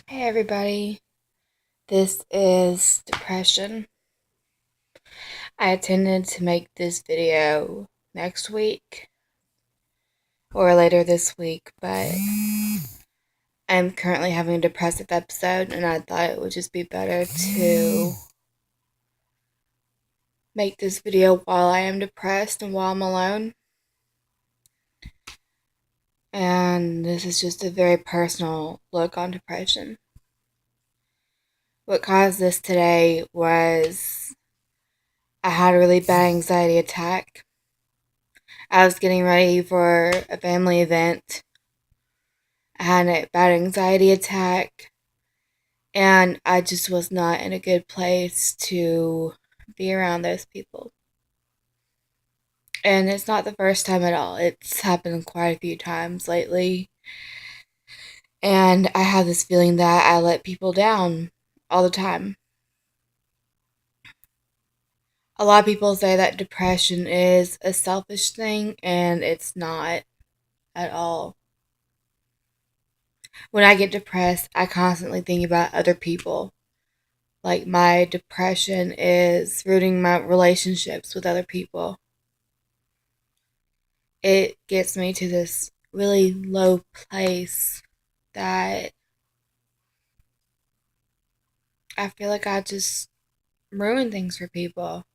Hey everybody, this is depression. I intended to make this video next week or later this week, but I'm currently having a depressive episode and I thought it would just be better to make this video while I am depressed and while I'm alone. And this is just a very personal look on depression. What caused this today was I had a really bad anxiety attack. I was getting ready for a family event. I had a bad anxiety attack, and I just was not in a good place to be around those people. And it's not the first time at all. It's happened quite a few times lately. And I have this feeling that I let people down all the time. A lot of people say that depression is a selfish thing, and it's not at all. When I get depressed, I constantly think about other people. Like, my depression is rooting my relationships with other people. It gets me to this really low place that I feel like I just ruin things for people.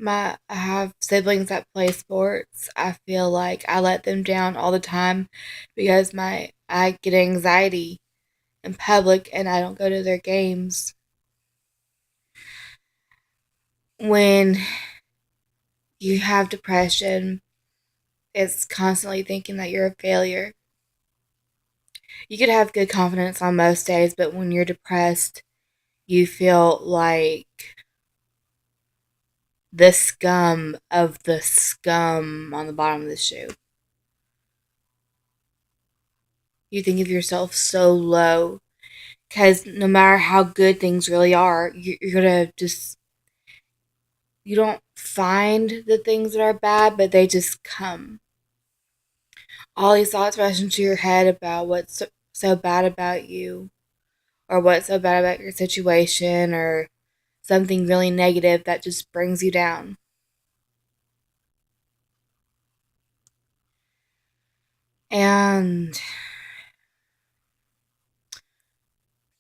I have siblings that play sports. I feel like I let them down all the time because I get anxiety in public and I don't go to their games. When you have depression, it's constantly thinking that you're a failure. You could have good confidence on most days, but when you're depressed, you feel like the scum of the scum on the bottom of the shoe. You think of yourself so low because no matter how good things really are, you're gonna just, you don't find the things that are bad, but they just come. All these thoughts rush into your head about what's so bad about you, or what's so bad about your situation, or something really negative that just brings you down. And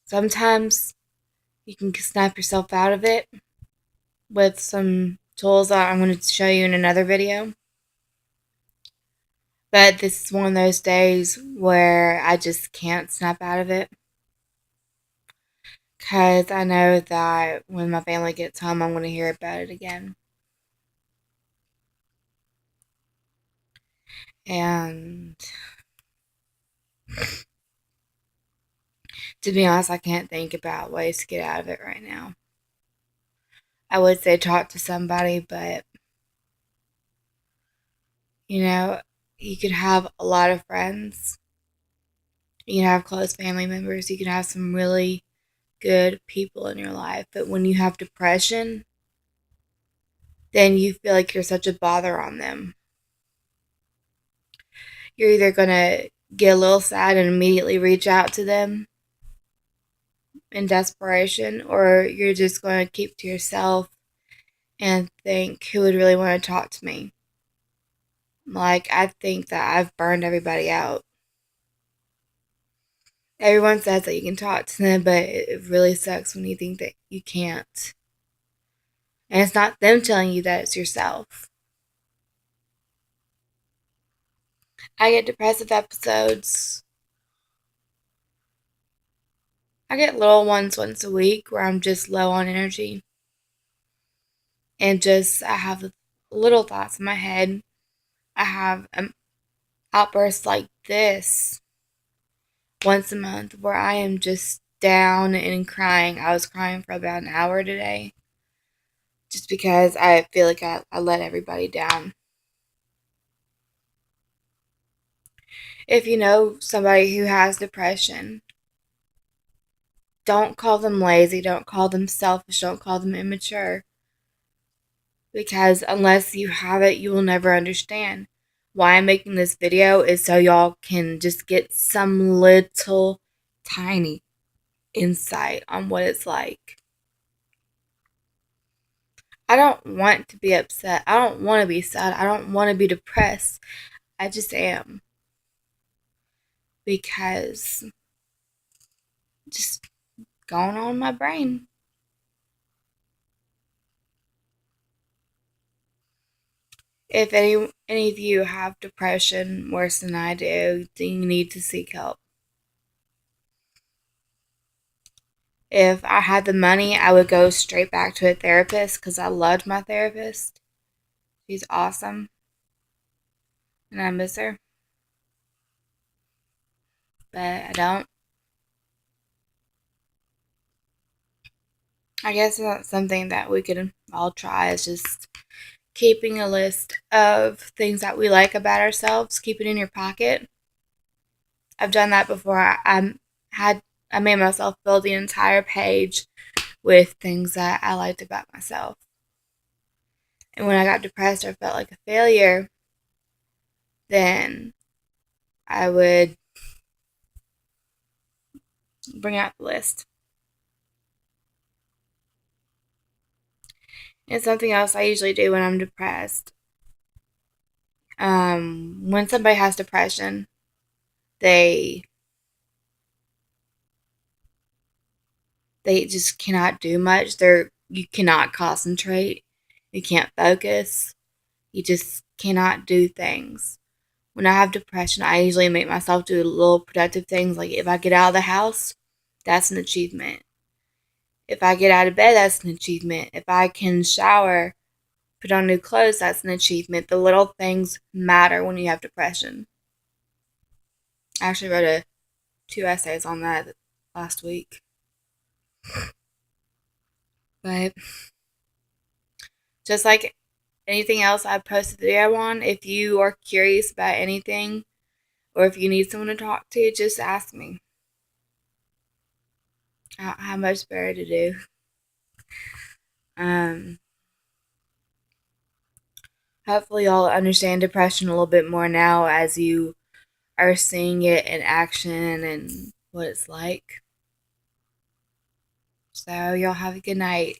sometimes you can snap yourself out of it with some tools that I'm going to show you in another video. But this is one of those days where I just can't snap out of it. Because I know that when my family gets home, I'm going to hear about it again. And to be honest, I can't think about ways to get out of it right now. I would say talk to somebody, but you know, you could have a lot of friends. You can have close family members. You can have some really good people in your life. But when you have depression, then you feel like you're such a bother on them. You're either going to get a little sad and immediately reach out to them in desperation, or you're just going to keep to yourself and think, who would really want to talk to me? Like, I think that I've burned everybody out. Everyone says that you can talk to them, but it really sucks when you think that you can't. And it's not them telling you that, it's yourself. I get depressive episodes. I get little ones once a week where I'm just low on energy. And just, I have little thoughts in my head. I have outbursts like this once a month where I am just down and crying. I was crying for about an hour today. Just because I feel like I let everybody down. If you know somebody who has depression, don't call them lazy, don't call them selfish, don't call them immature. Because unless you have it, you will never understand. Why I'm making this video is so y'all can just get some little tiny insight on what it's like. I don't want to be upset. I don't want to be sad. I don't want to be depressed. I just am. Because just going on in my brain. If any of you have depression worse than I do, then you need to seek help. If I had the money, I would go straight back to a therapist because I loved my therapist. She's awesome. And I miss her. But I don't. I guess that's something that we could all try is just keeping a list of things that we like about ourselves, keep it in your pocket. I've done that before. I made myself fill the entire page with things that I liked about myself. And when I got depressed or felt like a failure, then I would bring out the list. And something else I usually do when I'm depressed. When somebody has depression, they just cannot do much. You cannot concentrate. You can't focus. You just cannot do things. When I have depression, I usually make myself do little productive things. Like if I get out of the house, that's an achievement. If I get out of bed, that's an achievement. If I can shower, put on new clothes, that's an achievement. The little things matter when you have depression. I actually wrote 2 essays on that last week. But just like anything else I've posted a video on, if you are curious about anything or if you need someone to talk to, just ask me. I don't have much better to do. Hopefully y'all understand depression a little bit more now as you are seeing it in action and what it's like. So y'all have a good night.